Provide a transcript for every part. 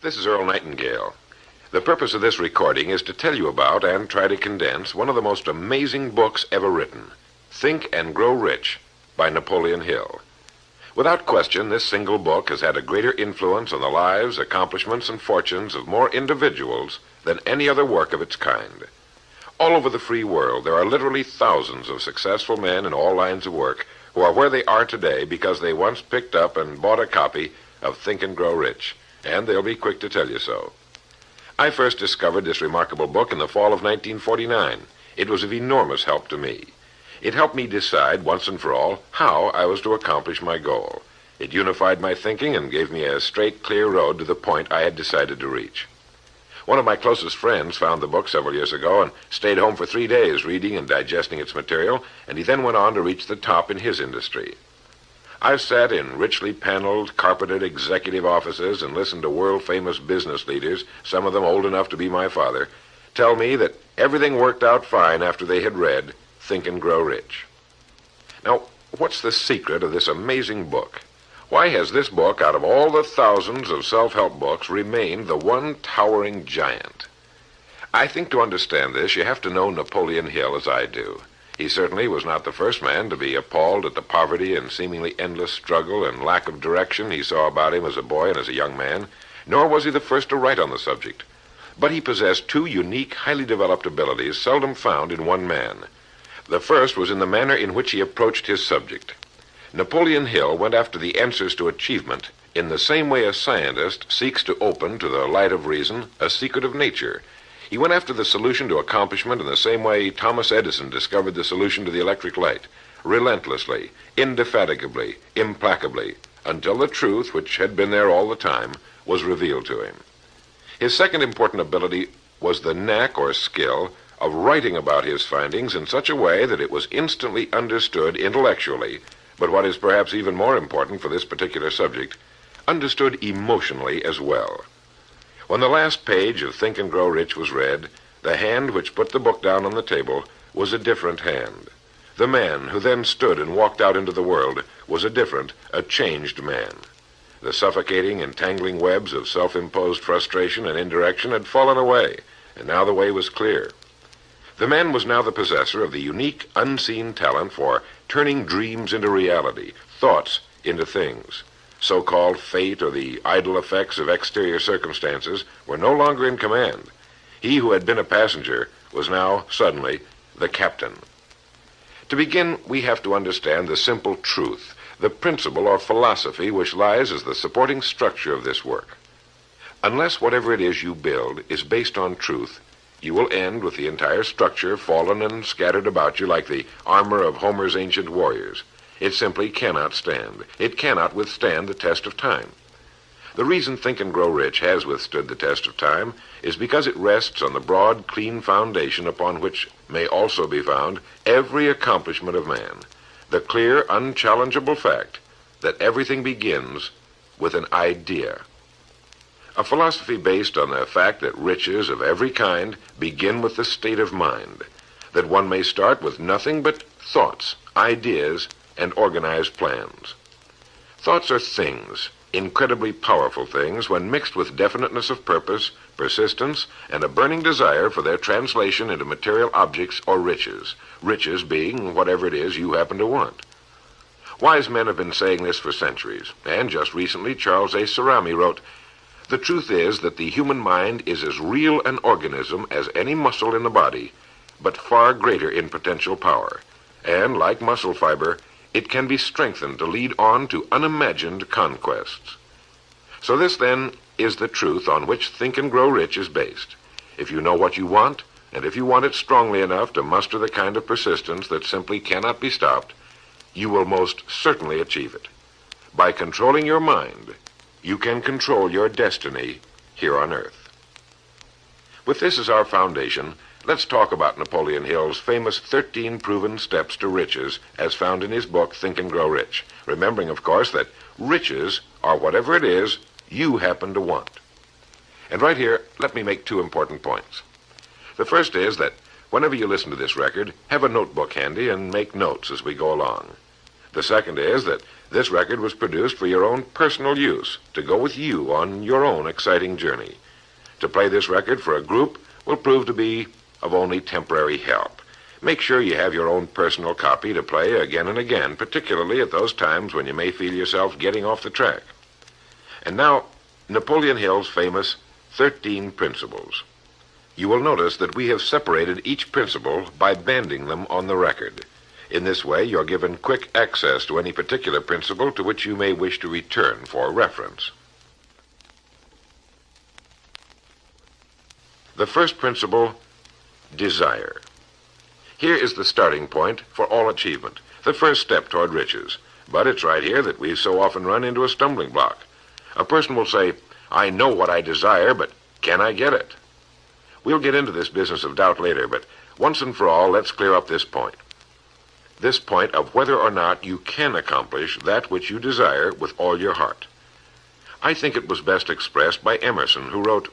This is Earl Nightingale. The purpose of this recording is to tell you about and try to condense one of the most amazing books ever written, Think and Grow Rich by Napoleon Hill. Without question, this single book has had a greater influence on the lives, accomplishments, and fortunes of more individuals than any other work of its kind. All over the free world, there are literally thousands of successful men in all lines of work who are where they are today because they once picked up and bought a copy of Think and Grow Rich, and they'll be quick to tell you so. I first discovered this remarkable book in the fall of 1949. It was of enormous help to me. It helped me decide once and for all how I was to accomplish my goal. It unified my thinking and gave me a straight, clear road to the point I had decided to reach. One of my closest friends found the book several years ago and stayed home for 3 days reading and digesting its material, and he then went on to reach the top in his industry. I've sat in richly paneled, carpeted executive offices and listened to world-famous business leaders, some of them old enough to be my father, tell me that everything worked out fine after they had read Think and Grow Rich. Now, what's the secret of this amazing book? Why has this book, out of all the thousands of self-help books, remained the one towering giant? I think to understand this, you have to know Napoleon Hill as I do. He certainly was not the first man to be appalled at the poverty and seemingly endless struggle and lack of direction he saw about him as a boy and as a young man, nor was he the first to write on the subject. But he possessed two unique, highly developed abilities seldom found in one man. The first was in the manner in which he approached his subject. Napoleon Hill went after the answers to achievement in the same way a scientist seeks to open to the light of reason a secret of nature. He went after the solution to accomplishment in the same way Thomas Edison discovered the solution to the electric light, relentlessly, indefatigably, implacably, until the truth, which had been there all the time, was revealed to him. His second important ability was the knack or skill of writing about his findings in such a way that it was instantly understood intellectually, but what is perhaps even more important for this particular subject, understood emotionally as well. When the last page of Think and Grow Rich was read, the hand which put the book down on the table was a different hand. The man who then stood and walked out into the world was a changed man. The suffocating, entangling webs of self-imposed frustration and indirection had fallen away, and now the way was clear. The man was now the possessor of the unique, unseen talent for turning dreams into reality, thoughts into things. So-called fate or the idle effects of exterior circumstances were no longer in command. He who had been a passenger was now, suddenly, the captain. To begin, we have to understand the simple truth, the principle or philosophy which lies as the supporting structure of this work. Unless whatever it is you build is based on truth, you will end with the entire structure fallen and scattered about you like the armor of Homer's ancient warriors. It simply cannot stand. It cannot withstand the test of time. The reason Think and Grow Rich has withstood the test of time is because it rests on the broad, clean foundation upon which may also be found every accomplishment of man, the clear, unchallengeable fact that everything begins with an idea. A philosophy based on the fact that riches of every kind begin with the state of mind, that one may start with nothing but thoughts, ideas, and organized plans. Thoughts are things, incredibly powerful things, when mixed with definiteness of purpose, persistence, and a burning desire for their translation into material objects or riches, riches being whatever it is you happen to want. Wise men have been saying this for centuries, and just recently Charles A. Cerami wrote, "The truth is that the human mind is as real an organism as any muscle in the body, but far greater in potential power, and, like muscle fiber, it can be strengthened to lead on to unimagined conquests." So this, then, is the truth on which Think and Grow Rich is based. If you know what you want, and if you want it strongly enough to muster the kind of persistence that simply cannot be stopped, you will most certainly achieve it. By controlling your mind, you can control your destiny here on Earth. With this as our foundation, let's talk about Napoleon Hill's famous 13 proven steps to riches as found in his book Think and Grow Rich, remembering, of course, that riches are whatever it is you happen to want. And right here, let me make two important points. The first is that whenever you listen to this record, have a notebook handy and make notes as we go along. The second is that This record was produced for your own personal use, to go with you on your own exciting journey. To play this record for a group will prove to be of only temporary help. Make sure you have your own personal copy to play again and again, particularly at those times when you may feel yourself getting off the track. And now, Napoleon Hill's famous 13 Principles. You will notice that we have separated each principle by banding them on the record. In this way, you're given quick access to any particular principle to which you may wish to return for reference. The first principle, desire. Here is the starting point for all achievement, the first step toward riches. But it's right here that we so often run into a stumbling block. A person will say, I know what I desire, but can I get it? We'll get into this business of doubt later, but once and for all, let's clear up this point. This point of whether or not you can accomplish that which you desire with all your heart. I think it was best expressed by Emerson, who wrote,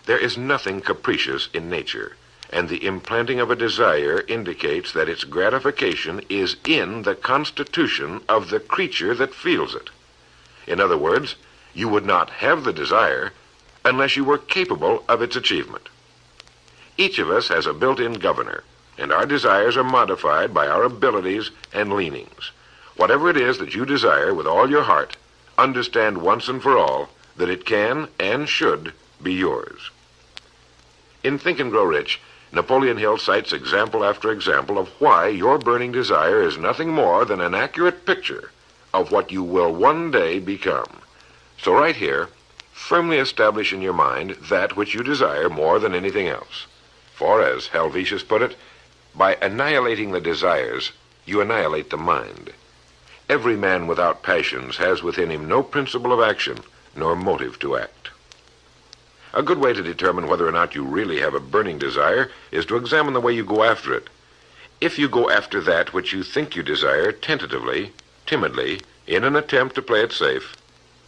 "There is nothing capricious in nature, and the implanting of a desire indicates that its gratification is in the constitution of the creature that feels it." In other words, you would not have the desire unless you were capable of its achievement. Each of us has a built-in governor, and our desires are modified by our abilities and leanings. Whatever it is that you desire with all your heart, understand once and for all that it can and should be yours. In Think and Grow Rich, Napoleon Hill cites example after example of why your burning desire is nothing more than an accurate picture of what you will one day become. So right here, firmly establish in your mind that which you desire more than anything else. For, as Helvetius put it, by annihilating the desires, you annihilate the mind. Every man without passions has within him no principle of action, nor motive to act. A good way to determine whether or not you really have a burning desire is to examine the way you go after it. If you go after that which you think you desire tentatively, timidly, in an attempt to play it safe,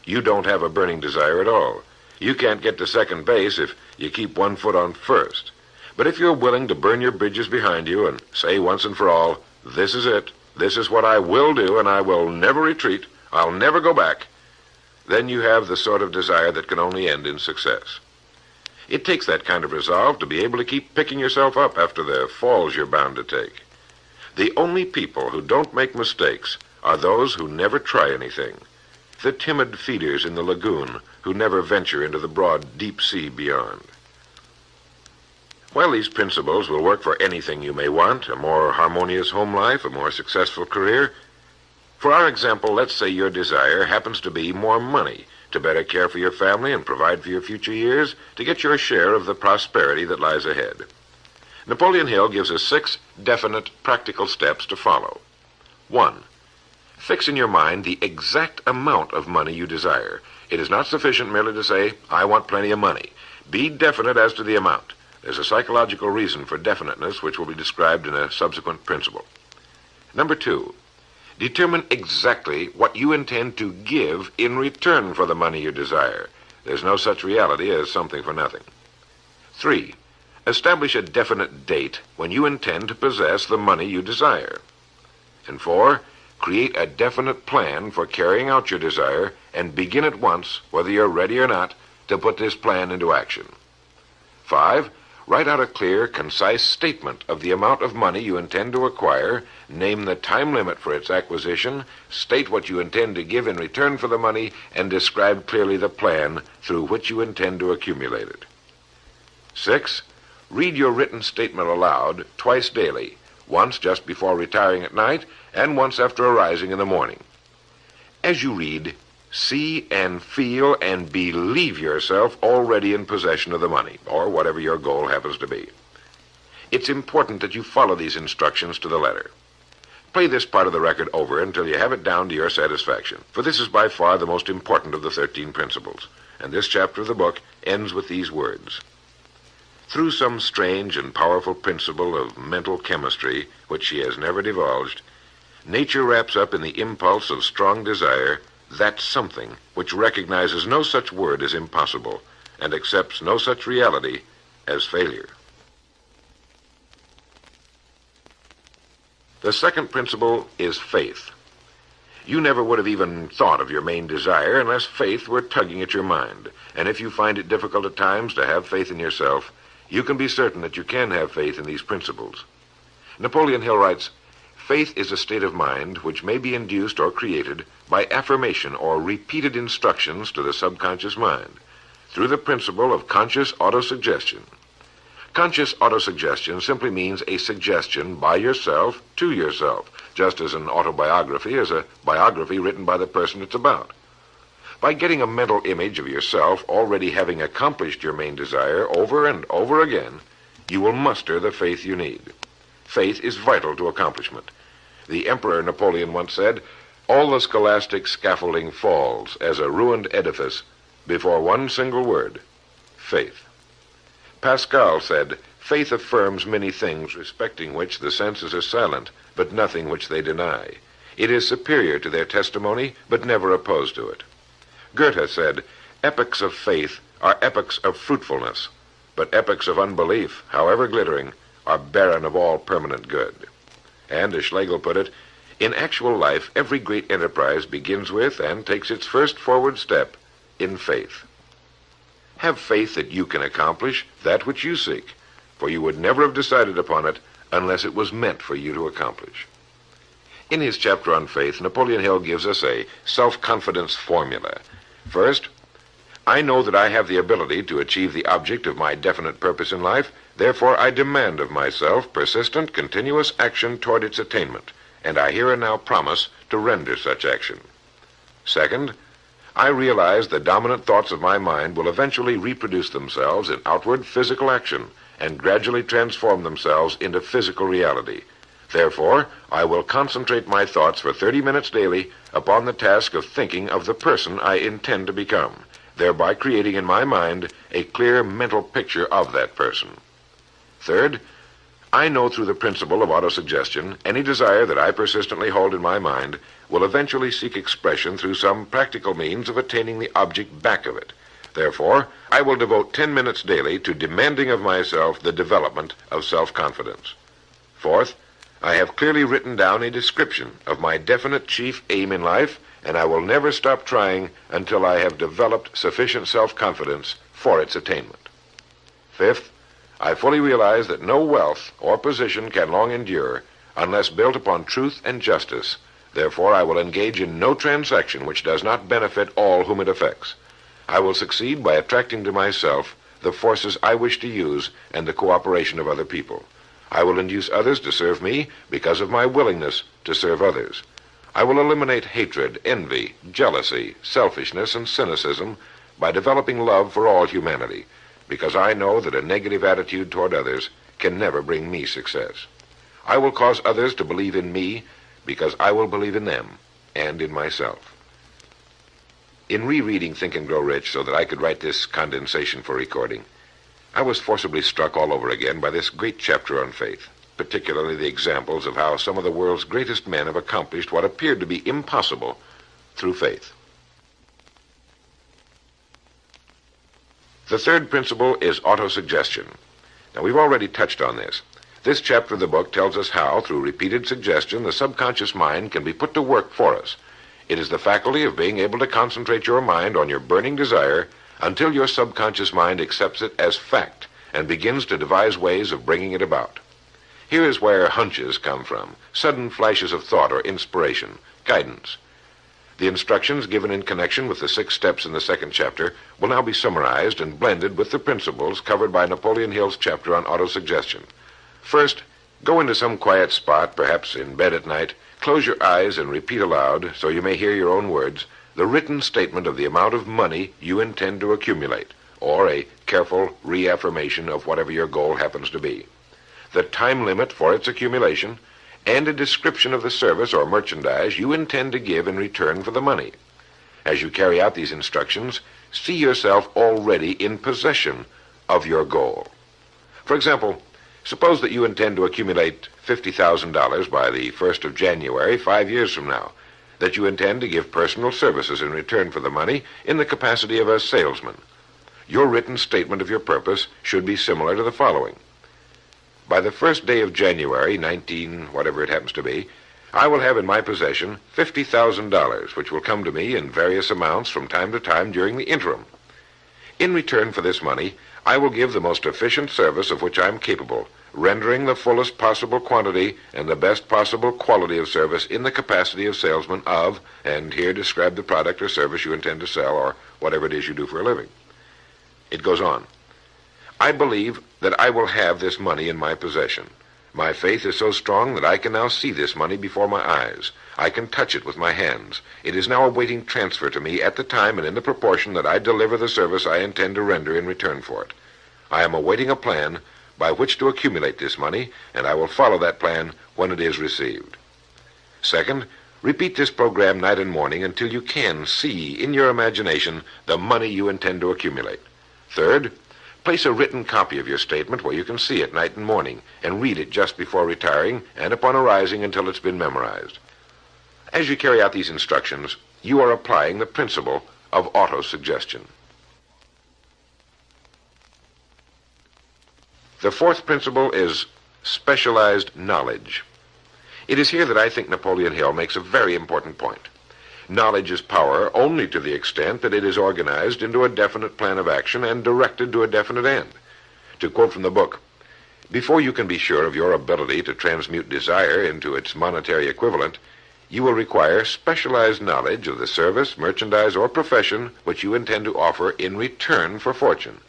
you don't have a burning desire at all. You can't get to second base if you keep one foot on first. But if you're willing to burn your bridges behind you and say once and for all, this is it, this is what I will do, and I will never retreat, I'll never go back, then you have the sort of desire that can only end in success. It takes that kind of resolve to be able to keep picking yourself up after the falls you're bound to take. The only people who don't make mistakes are those who never try anything, the timid feeders in the lagoon who never venture into the broad deep sea beyond. While these principles will work for anything you may want, a more harmonious home life, a more successful career, for our example, let's say your desire happens to be more money, to better care for your family and provide for your future years, to get your share of the prosperity that lies ahead. Napoleon Hill gives us 6 definite, practical steps to follow. 1. Fix in your mind the exact amount of money you desire. It is not sufficient merely to say, I want plenty of money. Be definite as to the amount. There's a psychological reason for definiteness, which will be described in a subsequent principle. Number 2, determine exactly what you intend to give in return for the money you desire. There's no such reality as something for nothing. 3, establish a definite date when you intend to possess the money you desire. And 4, create a definite plan for carrying out your desire and begin at once, whether you're ready or not, to put this plan into action. 5, write out a clear, concise statement of the amount of money you intend to acquire, name the time limit for its acquisition, state what you intend to give in return for the money, and describe clearly the plan through which you intend to accumulate it. 6, read your written statement aloud twice daily, once just before retiring at night, and once after arising in the morning. As you read, see and feel and believe yourself already in possession of the money, or whatever your goal happens to be. It's important that you follow these instructions to the letter. Play this part of the record over until you have it down to your satisfaction, for this is by far the most important of the 13 principles, and this chapter of the book ends with these words. Through some strange and powerful principle of mental chemistry, which she has never divulged, nature wraps up in the impulse of strong desire that something which recognizes no such word as impossible and accepts no such reality as failure. The second principle is faith. You never would have even thought of your main desire unless faith were tugging at your mind. And if you find it difficult at times to have faith in yourself, you can be certain that you can have faith in these principles. Napoleon Hill writes, "Faith is a state of mind which may be induced or created by affirmation or repeated instructions to the subconscious mind through the principle of conscious autosuggestion." Conscious autosuggestion simply means a suggestion by yourself to yourself, just as an autobiography is a biography written by the person it's about. By getting a mental image of yourself already having accomplished your main desire over and over again, you will muster the faith you need. Faith is vital to accomplishment. The Emperor Napoleon once said, "All the scholastic scaffolding falls as a ruined edifice before one single word, faith." Pascal said, "Faith affirms many things respecting which the senses are silent, but nothing which they deny. It is superior to their testimony, but never opposed to it." Goethe said, "Epochs of faith are epochs of fruitfulness, but epochs of unbelief, however glittering, are barren of all permanent good." And as Schlegel put it, "In actual life, every great enterprise begins with and takes its first forward step in faith." Have faith that you can accomplish that which you seek, for you would never have decided upon it unless it was meant for you to accomplish. In his chapter on faith, Napoleon Hill gives us a self-confidence formula. First, I know that I have the ability to achieve the object of my definite purpose in life, therefore I demand of myself persistent, continuous action toward its attainment, and I here and now promise to render such action. Second, I realize the dominant thoughts of my mind will eventually reproduce themselves in outward physical action and gradually transform themselves into physical reality. Therefore, I will concentrate my thoughts for 30 minutes daily upon the task of thinking of the person I intend to become, thereby creating in my mind a clear mental picture of that person. Third, I know through the principle of autosuggestion any desire that I persistently hold in my mind will eventually seek expression through some practical means of attaining the object back of it. Therefore, I will devote 10 minutes daily to demanding of myself the development of self-confidence. Fourth, I have clearly written down a description of my definite chief aim in life, and I will never stop trying until I have developed sufficient self-confidence for its attainment. Fifth, I fully realize that no wealth or position can long endure unless built upon truth and justice. Therefore, I will engage in no transaction which does not benefit all whom it affects. I will succeed by attracting to myself the forces I wish to use and the cooperation of other people. I will induce others to serve me because of my willingness to serve others. I will eliminate hatred, envy, jealousy, selfishness, and cynicism by developing love for all humanity, because I know that a negative attitude toward others can never bring me success. I will cause others to believe in me because I will believe in them and in myself. In rereading Think and Grow Rich so that I could write this condensation for recording, I was forcibly struck all over again by this great chapter on faith, particularly the examples of how some of the world's greatest men have accomplished what appeared to be impossible through faith. The third principle is autosuggestion. Now, we've already touched on this. This chapter of the book tells us how, through repeated suggestion, the subconscious mind can be put to work for us. It is the faculty of being able to concentrate your mind on your burning desire until your subconscious mind accepts it as fact and begins to devise ways of bringing it about. Here is where hunches come from, sudden flashes of thought or inspiration, guidance. The instructions given in connection with the 6 steps in the second chapter will now be summarized and blended with the principles covered by Napoleon Hill's chapter on autosuggestion. First, go into some quiet spot, perhaps in bed at night, close your eyes and repeat aloud, so you may hear your own words, the written statement of the amount of money you intend to accumulate, or a careful reaffirmation of whatever your goal happens to be, the time limit for its accumulation, and a description of the service or merchandise you intend to give in return for the money. As you carry out these instructions, see yourself already in possession of your goal. For example, suppose that you intend to accumulate $50,000 by the 1st of January, 5 years from now, that you intend to give personal services in return for the money in the capacity of a salesman. Your written statement of your purpose should be similar to the following. By the 1st day of January, 19, whatever it happens to be, I will have in my possession $50,000, which will come to me in various amounts from time to time during the interim. In return for this money, I will give the most efficient service of which I am capable, rendering the fullest possible quantity and the best possible quality of service in the capacity of salesman of, and here describe the product or service you intend to sell or whatever it is you do for a living. It goes on. I believe that I will have this money in my possession. My faith is so strong that I can now see this money before my eyes. I can touch it with my hands. It is now awaiting transfer to me at the time and in the proportion that I deliver the service I intend to render in return for it. I am awaiting a plan by which to accumulate this money, and I will follow that plan when it is received. Second, repeat this program night and morning until you can see in your imagination the money you intend to accumulate. Third, place a written copy of your statement where you can see it night and morning and read it just before retiring and upon arising until it's been memorized. As you carry out these instructions, you are applying the principle of auto-suggestion. The fourth principle is specialized knowledge. It is here that I think Napoleon Hill makes a very important point. Knowledge is power only to the extent that it is organized into a definite plan of action and directed to a definite end. To quote from the book, before you can be sure of your ability to transmute desire into its monetary equivalent, you will require specialized knowledge of the service, merchandise, or profession which you intend to offer in return for fortune.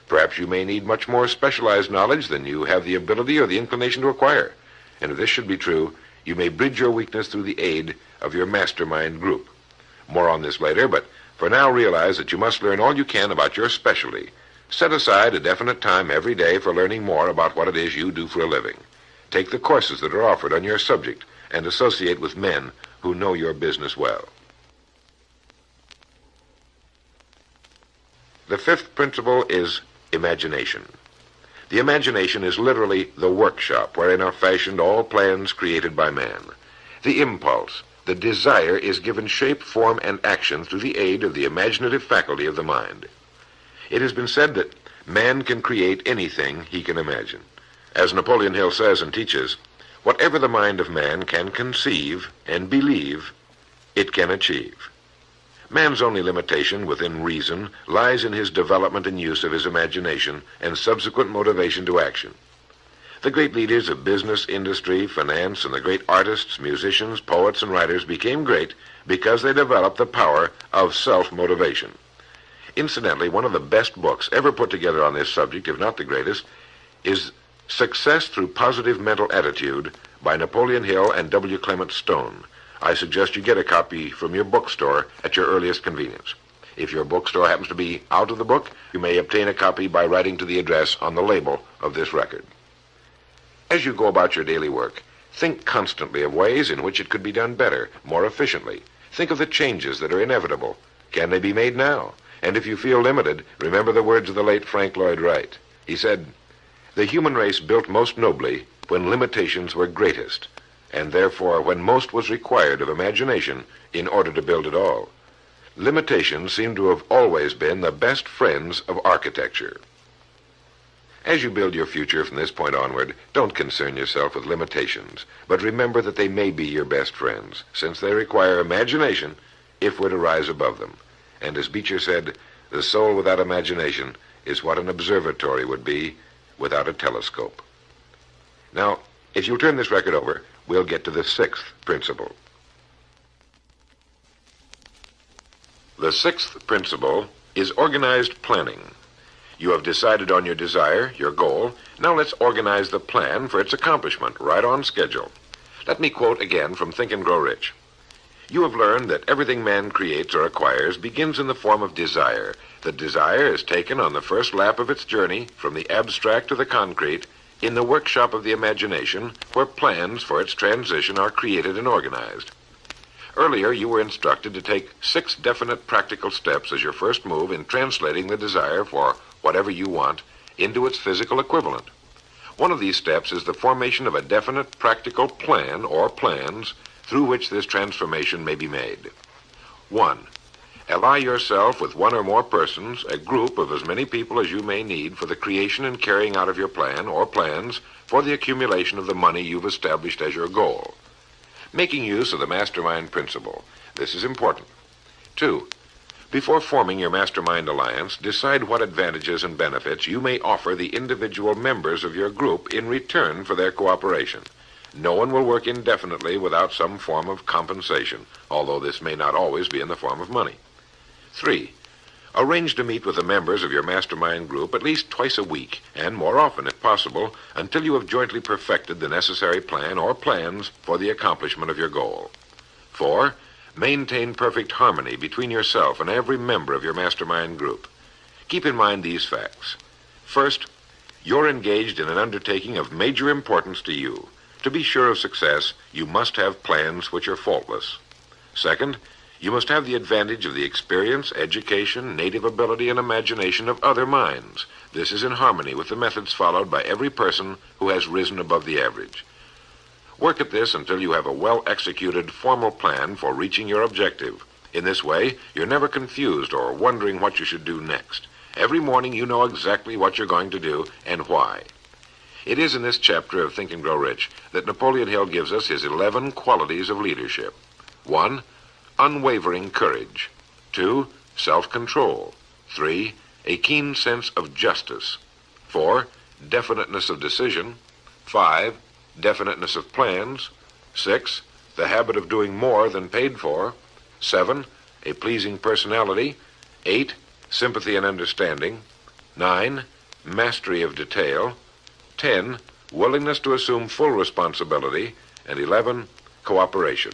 Perhaps you may need much more specialized knowledge than you have the ability or the inclination to acquire. And if this should be true, you may bridge your weakness through the aid of your mastermind group. More on this later, but for now realize that you must learn all you can about your specialty. Set aside a definite time every day for learning more about what it is you do for a living. Take the courses that are offered on your subject and associate with men who know your business well. The fifth principle is imagination. The imagination is literally the workshop wherein are fashioned all plans created by man. The impulse, the desire, is given shape, form, and action through the aid of the imaginative faculty of the mind. It has been said that man can create anything he can imagine. As Napoleon Hill says and teaches, whatever the mind of man can conceive and believe, it can achieve. Man's only limitation within reason lies in his development and use of his imagination and subsequent motivation to action. The great leaders of business, industry, finance, and the great artists, musicians, poets, and writers became great because they developed the power of self-motivation. Incidentally, one of the best books ever put together on this subject, if not the greatest, is Success Through Positive Mental Attitude by Napoleon Hill and W. Clement Stone. I suggest you get a copy from your bookstore at your earliest convenience. If your bookstore happens to be out of the book, you may obtain a copy by writing to the address on the label of this record. As you go about your daily work, think constantly of ways in which it could be done better, more efficiently. Think of the changes that are inevitable. Can they be made now? And if you feel limited, remember the words of the late Frank Lloyd Wright. He said, "The human race built most nobly when limitations were greatest, and therefore when most was required of imagination in order to build it all. Limitations seem to have always been the best friends of architecture." As you build your future from this point onward, don't concern yourself with limitations, but remember that they may be your best friends, since they require imagination if we're to rise above them. And as Beecher said, the soul without imagination is what an observatory would be without a telescope. Now, if you'll turn this record over, we'll get to the sixth principle. The sixth principle is organized planning. You have decided on your desire, your goal. Now let's organize the plan for its accomplishment right on schedule. Let me quote again from Think and Grow Rich. You have learned that everything man creates or acquires begins in the form of desire. The desire is taken on the first lap of its journey from the abstract to the concrete in the workshop of the imagination, where plans for its transition are created and organized. Earlier, you were instructed to take 6 definite practical steps as your first move in translating the desire for whatever you want into its physical equivalent. One of these steps is the formation of a definite practical plan or plans through which this transformation may be made. 1. Ally yourself with one or more persons, a group of as many people as you may need for the creation and carrying out of your plan or plans for the accumulation of the money you've established as your goal. Making use of the mastermind principle. This is important. 2. Before forming your mastermind alliance, decide what advantages and benefits you may offer the individual members of your group in return for their cooperation. No one will work indefinitely without some form of compensation, although this may not always be in the form of money. 3. Arrange to meet with the members of your mastermind group at least twice a week, and more often if possible, until you have jointly perfected the necessary plan or plans for the accomplishment of your goal. 4. Maintain perfect harmony between yourself and every member of your mastermind group. Keep in mind these facts. First, you're engaged in an undertaking of major importance to you. To be sure of success, you must have plans which are faultless. Second, you must have the advantage of the experience, education, native ability, and imagination of other minds. This is in harmony with the methods followed by every person who has risen above the average. Work at this until you have a well-executed, formal plan for reaching your objective. In this way, you're never confused or wondering what you should do next. Every morning you know exactly what you're going to do and why. It is in this chapter of Think and Grow Rich that Napoleon Hill gives us his 11 qualities of leadership. 1. Unwavering courage. 2. Self-control. 3. A keen sense of justice. 4. Definiteness of decision. 5. Definiteness of plans. 6. The habit of doing more than paid for. 7. A pleasing personality. 8. Sympathy and understanding. 9. Mastery of detail. 10. Willingness to assume full responsibility. And 11. Cooperation.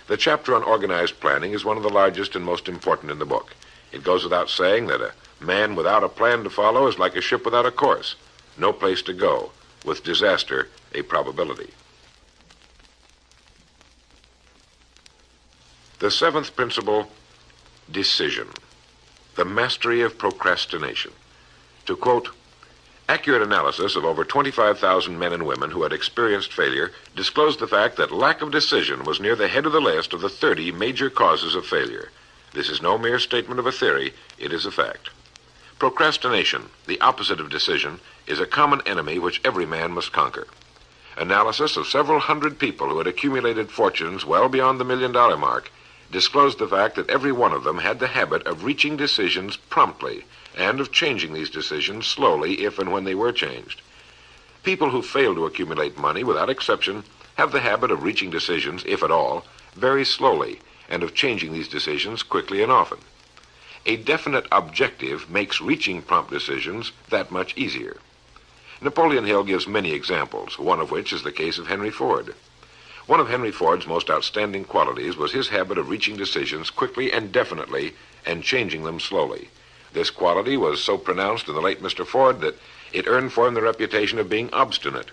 The chapter on organized planning is one of the largest and most important in the book. It goes without saying that a man without a plan to follow is like a ship without a course. No place to go, with disaster a probability. The 7th principle, decision. The mastery of procrastination. To quote, accurate analysis of over 25,000 men and women who had experienced failure disclosed the fact that lack of decision was near the head of the list of the 30 major causes of failure. This is no mere statement of a theory, it is a fact. Procrastination, the opposite of decision, is a common enemy which every man must conquer. Analysis of several hundred people who had accumulated fortunes well beyond the $1 million mark disclosed the fact that every one of them had the habit of reaching decisions promptly and of changing these decisions slowly if and when they were changed. People who fail to accumulate money, without exception, have the habit of reaching decisions, if at all, very slowly, and of changing these decisions quickly and often. A definite objective makes reaching prompt decisions that much easier. Napoleon Hill gives many examples, one of which is the case of Henry Ford. One of Henry Ford's most outstanding qualities was his habit of reaching decisions quickly and definitely and changing them slowly. This quality was so pronounced in the late Mr. Ford that it earned for him the reputation of being obstinate.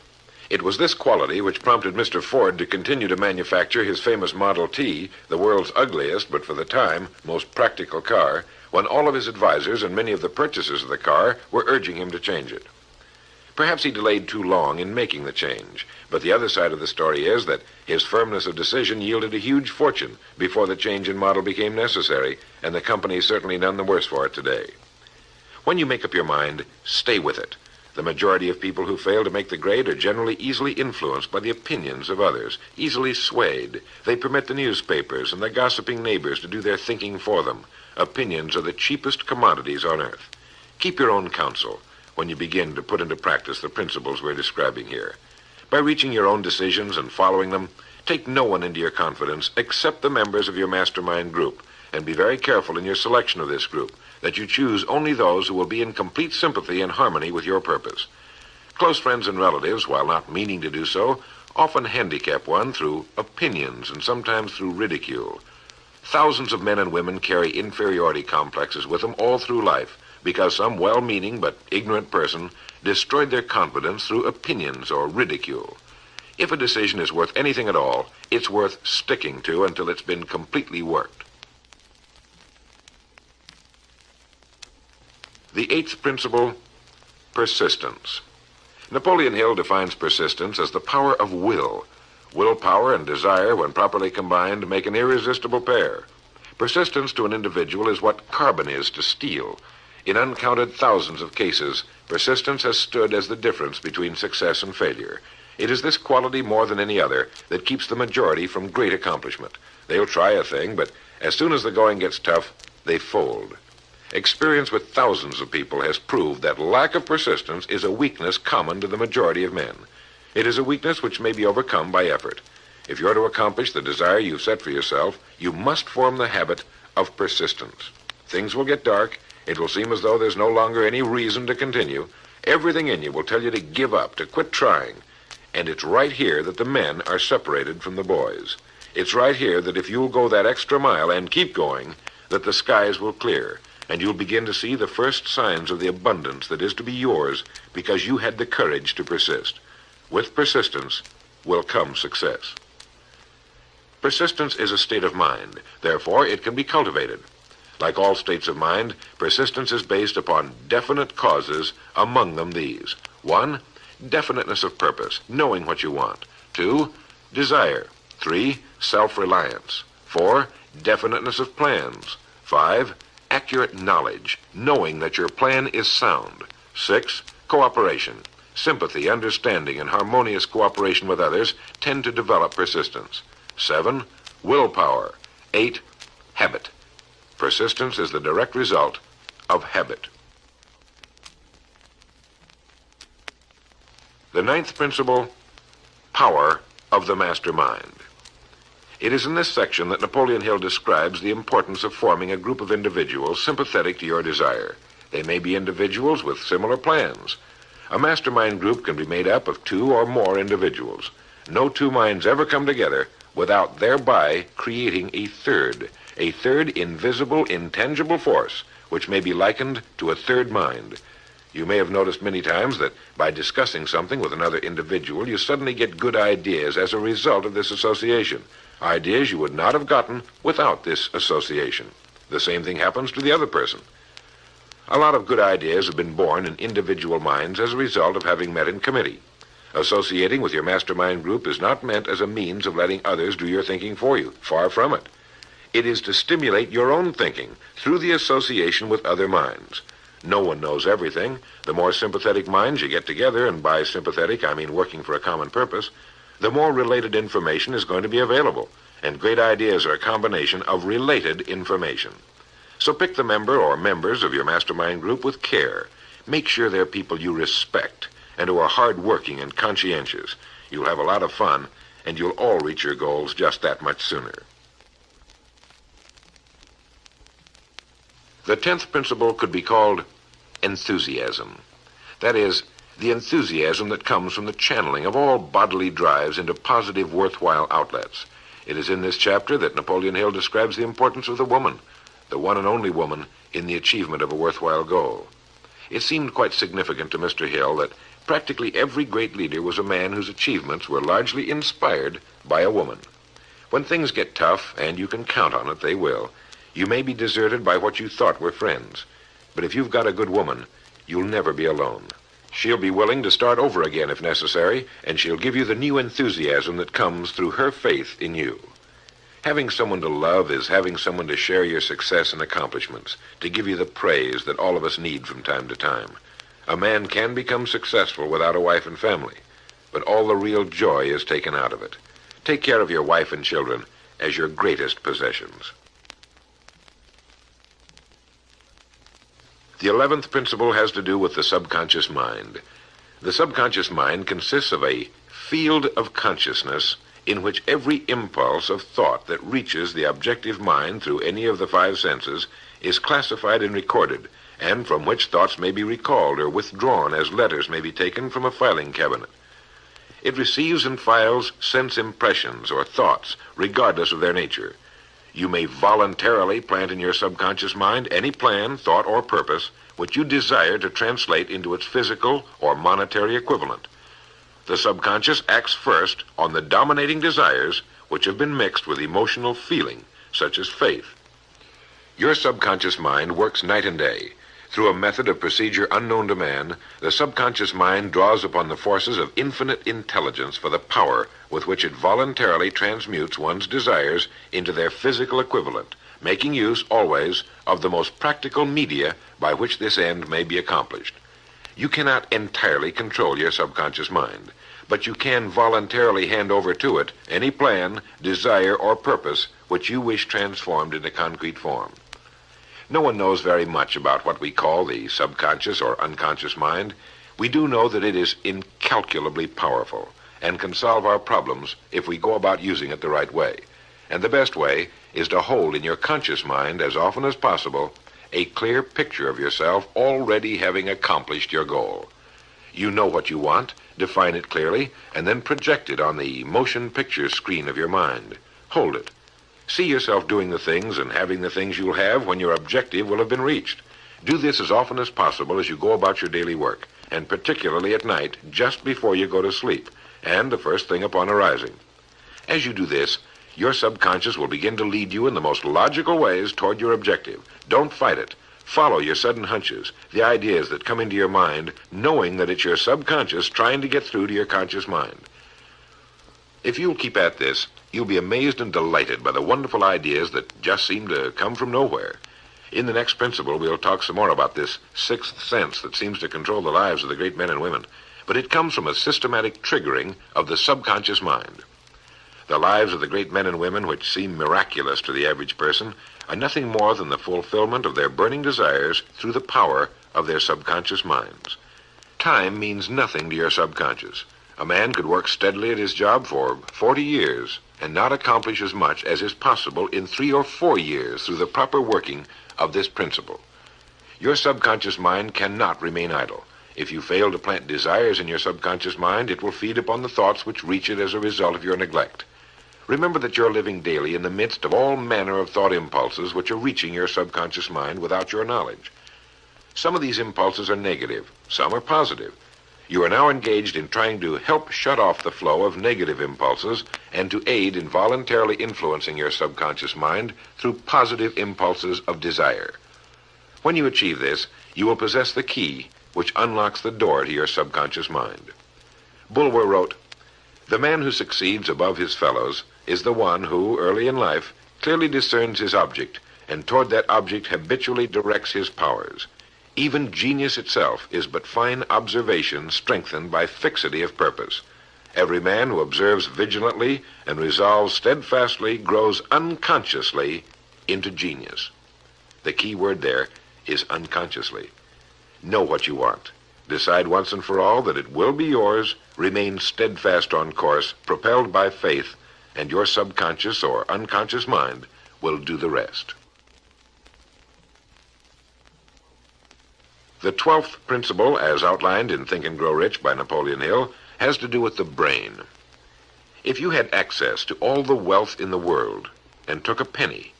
It was this quality which prompted Mr. Ford to continue to manufacture his famous Model T, the world's ugliest but for the time most practical car, when all of his advisors and many of the purchasers of the car were urging him to change it. Perhaps he delayed too long in making the change, but the other side of the story is that his firmness of decision yielded a huge fortune before the change in model became necessary, and the company is certainly none the worse for it today. When you make up your mind, stay with it. The majority of people who fail to make the grade are generally easily influenced by the opinions of others, easily swayed. They permit the newspapers and the gossiping neighbors to do their thinking for them. Opinions are the cheapest commodities on earth. Keep your own counsel when you begin to put into practice the principles we're describing here. By reaching your own decisions and following them, take no one into your confidence except the members of your mastermind group, and be very careful in your selection of this group, that you choose only those who will be in complete sympathy and harmony with your purpose. Close friends and relatives, while not meaning to do so, often handicap one through opinions and sometimes through ridicule. Thousands of men and women carry inferiority complexes with them all through life, because some well-meaning but ignorant person destroyed their confidence through opinions or ridicule. If a decision is worth anything at all, it's worth sticking to until it's been completely worked. The 8th principle, persistence. Napoleon Hill defines persistence as the power of will. Willpower and desire, when properly combined, make an irresistible pair. Persistence to an individual is what carbon is to steel. In uncounted thousands of cases, persistence has stood as the difference between success and failure. It is this quality more than any other that keeps the majority from great accomplishment. They'll try a thing, but as soon as the going gets tough, they fold. Experience with thousands of people has proved that lack of persistence is a weakness common to the majority of men. It is a weakness which may be overcome by effort. If you're to accomplish the desire you've set for yourself, you must form the habit of persistence. Things will get dark. It will seem as though there's no longer any reason to continue. Everything in you will tell you to give up, to quit trying. And it's right here that the men are separated from the boys. It's right here that if you'll go that extra mile and keep going, that the skies will clear, and you'll begin to see the first signs of the abundance that is to be yours because you had the courage to persist. With persistence will come success. Persistence is a state of mind. Therefore, it can be cultivated. Like all states of mind, persistence is based upon definite causes, among them these. 1, definiteness of purpose, knowing what you want. 2, desire. 3, self-reliance. 4, definiteness of plans. 5, accurate knowledge, knowing that your plan is sound. 6, cooperation. Sympathy, understanding, and harmonious cooperation with others tend to develop persistence. 7, willpower. 8, habit. Persistence is the direct result of habit. The 9th principle, power of the mastermind. It is in this section that Napoleon Hill describes the importance of forming a group of individuals sympathetic to your desire. They may be individuals with similar plans. A mastermind group can be made up of 2 or more individuals. No 2 minds ever come together without thereby creating a third invisible, intangible force, which may be likened to a third mind. You may have noticed many times that by discussing something with another individual, you suddenly get good ideas as a result of this association. Ideas you would not have gotten without this association. The same thing happens to the other person. A lot of good ideas have been born in individual minds as a result of having met in committee. Associating with your mastermind group is not meant as a means of letting others do your thinking for you. Far from it. It is to stimulate your own thinking through the association with other minds. No one knows everything. The more sympathetic minds you get together, and by sympathetic I mean working for a common purpose, the more related information is going to be available, and great ideas are a combination of related information. So pick the member or members of your mastermind group with care. Make sure they're people you respect and who are hard-working and conscientious. You'll have a lot of fun, and you'll all reach your goals just that much sooner. The 10th principle could be called enthusiasm. That is, the enthusiasm that comes from the channeling of all bodily drives into positive, worthwhile outlets. It is in this chapter that Napoleon Hill describes the importance of the woman, the one and only woman, in the achievement of a worthwhile goal. It seemed quite significant to Mr. Hill that practically every great leader was a man whose achievements were largely inspired by a woman. When things get tough, and you can count on it, they will, you may be deserted by what you thought were friends. But if you've got a good woman, you'll never be alone. She'll be willing to start over again if necessary, and she'll give you the new enthusiasm that comes through her faith in you. Having someone to love is having someone to share your success and accomplishments, to give you the praise that all of us need from time to time. A man can become successful without a wife and family, but all the real joy is taken out of it. Take care of your wife and children as your greatest possessions. The 11th principle has to do with the subconscious mind. The subconscious mind consists of a field of consciousness in which every impulse of thought that reaches the objective mind through any of the 5 senses is classified and recorded, and from which thoughts may be recalled or withdrawn as letters may be taken from a filing cabinet. It receives and files sense impressions or thoughts, regardless of their nature. You may voluntarily plant in your subconscious mind any plan, thought, or purpose which you desire to translate into its physical or monetary equivalent. The subconscious acts first on the dominating desires which have been mixed with emotional feeling, such as faith. Your subconscious mind works night and day. Through a method of procedure unknown to man, the subconscious mind draws upon the forces of infinite intelligence for the power with which it voluntarily transmutes one's desires into their physical equivalent, making use always of the most practical media by which this end may be accomplished. You cannot entirely control your subconscious mind, but you can voluntarily hand over to it any plan, desire, or purpose which you wish transformed into concrete form. No one knows very much about what we call the subconscious or unconscious mind. We do know that it is incalculably powerful and can solve our problems if we go about using it the right way. And the best way is to hold in your conscious mind as often as possible a clear picture of yourself already having accomplished your goal. You know what you want, define it clearly, and then project it on the motion picture screen of your mind. Hold it. See yourself doing the things and having the things you'll have when your objective will have been reached. Do this as often as possible as you go about your daily work, and particularly at night, just before you go to sleep, and the first thing upon arising. As you do this, your subconscious will begin to lead you in the most logical ways toward your objective. Don't fight it. Follow your sudden hunches, the ideas that come into your mind, knowing that it's your subconscious trying to get through to your conscious mind. If you'll keep at this, you'll be amazed and delighted by the wonderful ideas that just seem to come from nowhere. In the next principle, we'll talk some more about this sixth sense that seems to control the lives of the great men and women, but it comes from a systematic triggering of the subconscious mind. The lives of the great men and women, which seem miraculous to the average person, are nothing more than the fulfillment of their burning desires through the power of their subconscious minds. Time means nothing to your subconscious. A man could work steadily at his job for 40 years and not accomplish as much as is possible in 3 or 4 years through the proper working of this principle. Your subconscious mind cannot remain idle. If you fail to plant desires in your subconscious mind, it will feed upon the thoughts which reach it as a result of your neglect. Remember that you're living daily in the midst of all manner of thought impulses which are reaching your subconscious mind without your knowledge. Some of these impulses are negative, some are positive. You are now engaged in trying to help shut off the flow of negative impulses and to aid in voluntarily influencing your subconscious mind through positive impulses of desire. When you achieve this, you will possess the key which unlocks the door to your subconscious mind. Bulwer wrote, "The man who succeeds above his fellows is the one who, early in life, clearly discerns his object, and toward that object habitually directs his powers. Even genius itself is but fine observation strengthened by fixity of purpose. Every man who observes vigilantly and resolves steadfastly grows unconsciously into genius." The key word there is unconsciously. Know what you want. Decide once and for all that it will be yours. Remain steadfast on course, propelled by faith, and your subconscious or unconscious mind will do the rest. The 12th principle, as outlined in Think and Grow Rich by Napoleon Hill, has to do with the brain. If you had access to all the wealth in the world and took a penny,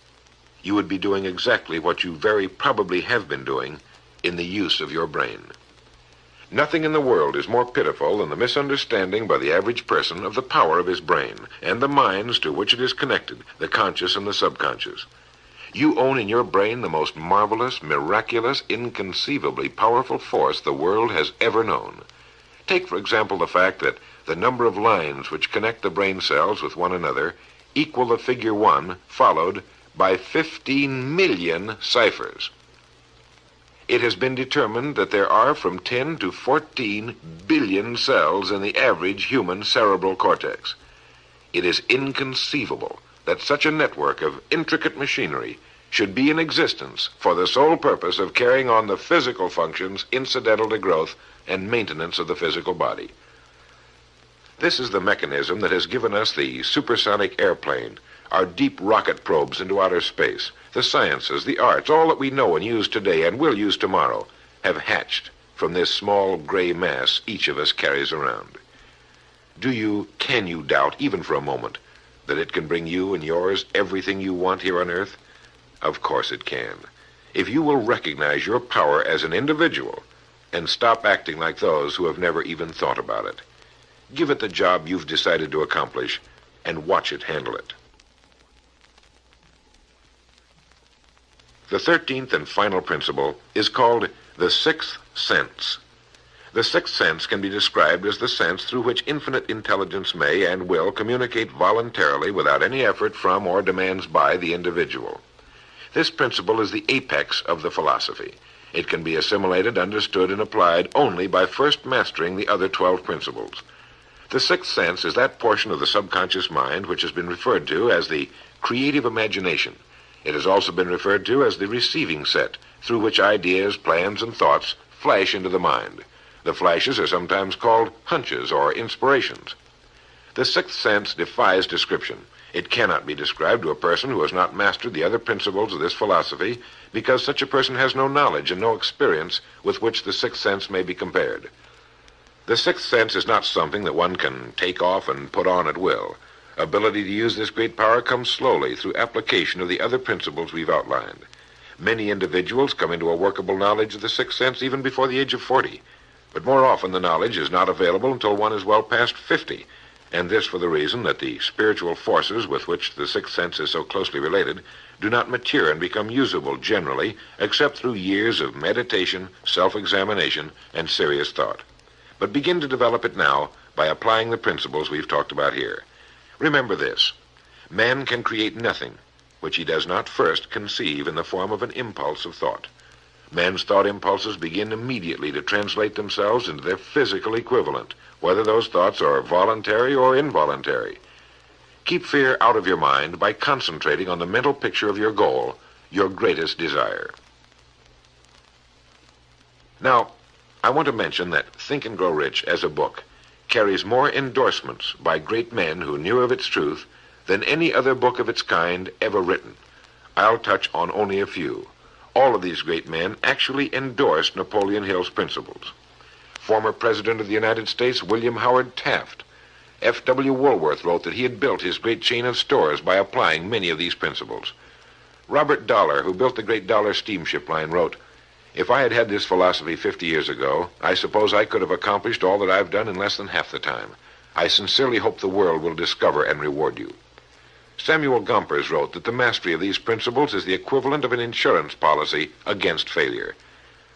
you would be doing exactly what you very probably have been doing in the use of your brain. Nothing in the world is more pitiful than the misunderstanding by the average person of the power of his brain and the minds to which it is connected, the conscious and the subconscious. You own in your brain the most marvelous, miraculous, inconceivably powerful force the world has ever known. Take, for example, the fact that the number of lines which connect the brain cells with one another equal the figure 1 followed by 15 million ciphers. It has been determined that there are from 10 to 14 billion cells in the average human cerebral cortex. It is inconceivable that such a network of intricate machinery should be in existence for the sole purpose of carrying on the physical functions incidental to growth and maintenance of the physical body. This is the mechanism that has given us the supersonic airplane, our deep rocket probes into outer space, the sciences, the arts, all that we know and use today and will use tomorrow, have hatched from this small gray mass each of us carries around. Can you doubt, even for a moment, that it can bring you and yours everything you want here on Earth? Of course it can. If you will recognize your power as an individual and stop acting like those who have never even thought about it. Give it the job you've decided to accomplish and watch it handle it. The 13th and final principle is called the sixth sense. The sixth sense can be described as the sense through which infinite intelligence may and will communicate voluntarily without any effort from or demands by the individual. This principle is the apex of the philosophy. It can be assimilated, understood, and applied only by first mastering the other 12 principles. The sixth sense is that portion of the subconscious mind which has been referred to as the creative imagination. It has also been referred to as the receiving set, through which ideas, plans, and thoughts flash into the mind. The flashes are sometimes called hunches or inspirations. The sixth sense defies description. It cannot be described to a person who has not mastered the other principles of this philosophy, because such a person has no knowledge and no experience with which the sixth sense may be compared. The sixth sense is not something that one can take off and put on at will. Ability to use this great power comes slowly through application of the other principles we've outlined. Many individuals come into a workable knowledge of the sixth sense even before the age of 40, but more often the knowledge is not available until one is well past 50, and this for the reason that the spiritual forces with which the sixth sense is so closely related do not mature and become usable generally except through years of meditation, self-examination, and serious thought. But begin to develop it now by applying the principles we've talked about here. Remember this: man can create nothing which he does not first conceive in the form of an impulse of thought. Man's thought impulses begin immediately to translate themselves into their physical equivalent, whether those thoughts are voluntary or involuntary. Keep fear out of your mind by concentrating on the mental picture of your goal, your greatest desire. Now, I want to mention that Think and Grow Rich as a book carries more endorsements by great men who knew of its truth than any other book of its kind ever written. I'll touch on only a few. All of these great men actually endorsed Napoleon Hill's principles. Former President of the United States William Howard Taft. F.W. Woolworth wrote that he had built his great chain of stores by applying many of these principles. Robert Dollar, who built the great Dollar steamship line, wrote, "If I had had this philosophy 50 years ago, I suppose I could have accomplished all that I've done in less than half the time. I sincerely hope the world will discover and reward you." Samuel Gompers wrote that the mastery of these principles is the equivalent of an insurance policy against failure.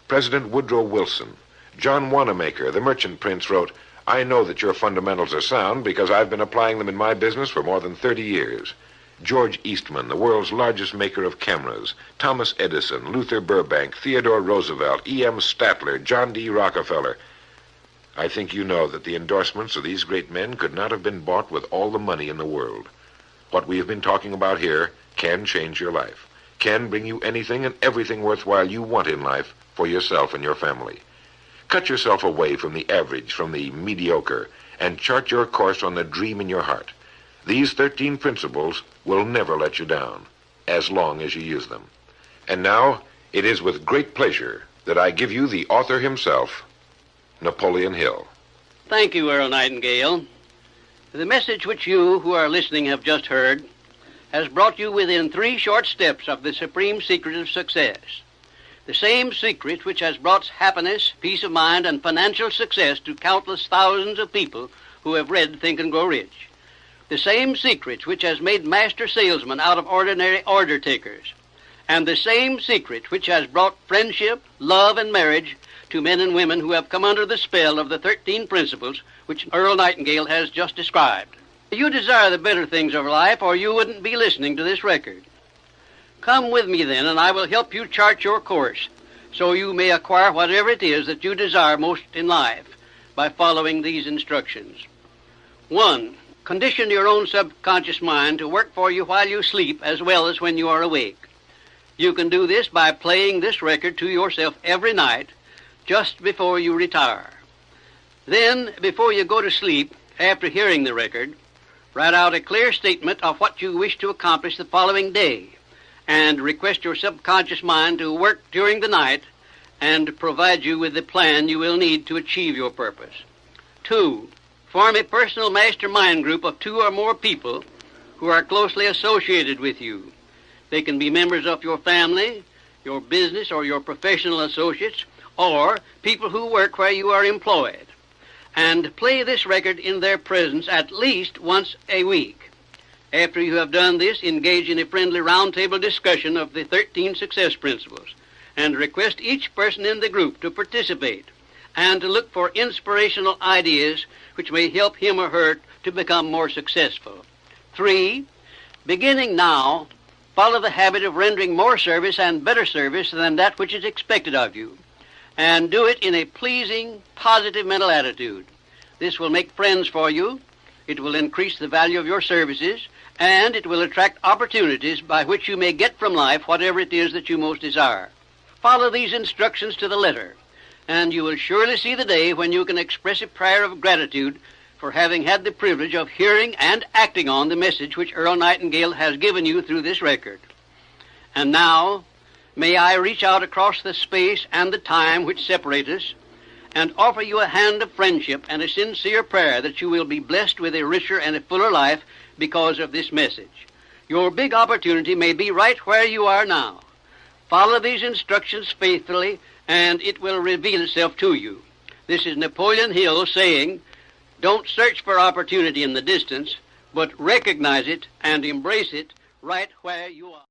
President Woodrow Wilson. John Wanamaker, the merchant prince, wrote, "I know that your fundamentals are sound because I've been applying them in my business for more than 30 years. George Eastman, the world's largest maker of cameras, Thomas Edison, Luther Burbank, Theodore Roosevelt, E.M. Statler, John D. Rockefeller. I think you know that the endorsements of these great men could not have been bought with all the money in the world. What we have been talking about here can change your life, can bring you anything and everything worthwhile you want in life for yourself and your family. Cut yourself away from the average, from the mediocre, and chart your course on the dream in your heart. These 13 principles will never let you down, as long as you use them. And now, it is with great pleasure that I give you the author himself, Napoleon Hill. Thank you, Earl Nightingale. The message which you who are listening have just heard has brought you within 3 short steps of the supreme secret of success. The same secret which has brought happiness, peace of mind, and financial success to countless thousands of people who have read Think and Grow Rich. The same secret which has made master salesmen out of ordinary order takers. And the same secret which has brought friendship, love, and marriage to men and women who have come under the spell of the 13 principles which Earl Nightingale has just described. You desire the better things of life, or you wouldn't be listening to this record. Come with me then, and I will help you chart your course, so you may acquire whatever it is that you desire most in life by following these instructions. 1. Condition your own subconscious mind to work for you while you sleep as well as when you are awake. You can do this by playing this record to yourself every night just before you retire. Then, before you go to sleep, after hearing the record, write out a clear statement of what you wish to accomplish the following day, and request your subconscious mind to work during the night and provide you with the plan you will need to achieve your purpose. 2. Form a personal mastermind group of 2 or more people who are closely associated with you. They can be members of your family, your business, or your professional associates, or people who work where you are employed. And play this record in their presence at least once a week. After you have done this, engage in a friendly roundtable discussion of the 13 success principles, and request each person in the group to participate and to look for inspirational ideas which may help him or her to become more successful. 3. Beginning now, follow the habit of rendering more service and better service than that which is expected of you, and do it in a pleasing, positive mental attitude. This will make friends for you, it will increase the value of your services, and it will attract opportunities by which you may get from life whatever it is that you most desire. Follow these instructions to the letter, and you will surely see the day when you can express a prayer of gratitude for having had the privilege of hearing and acting on the message which Earl Nightingale has given you through this record. And now, may I reach out across the space and the time which separate us and offer you a hand of friendship and a sincere prayer that you will be blessed with a richer and a fuller life because of this message. Your big opportunity may be right where you are now. Follow these instructions faithfully, and it will reveal itself to you. This is Napoleon Hill saying, don't search for opportunity in the distance, but recognize it and embrace it right where you are.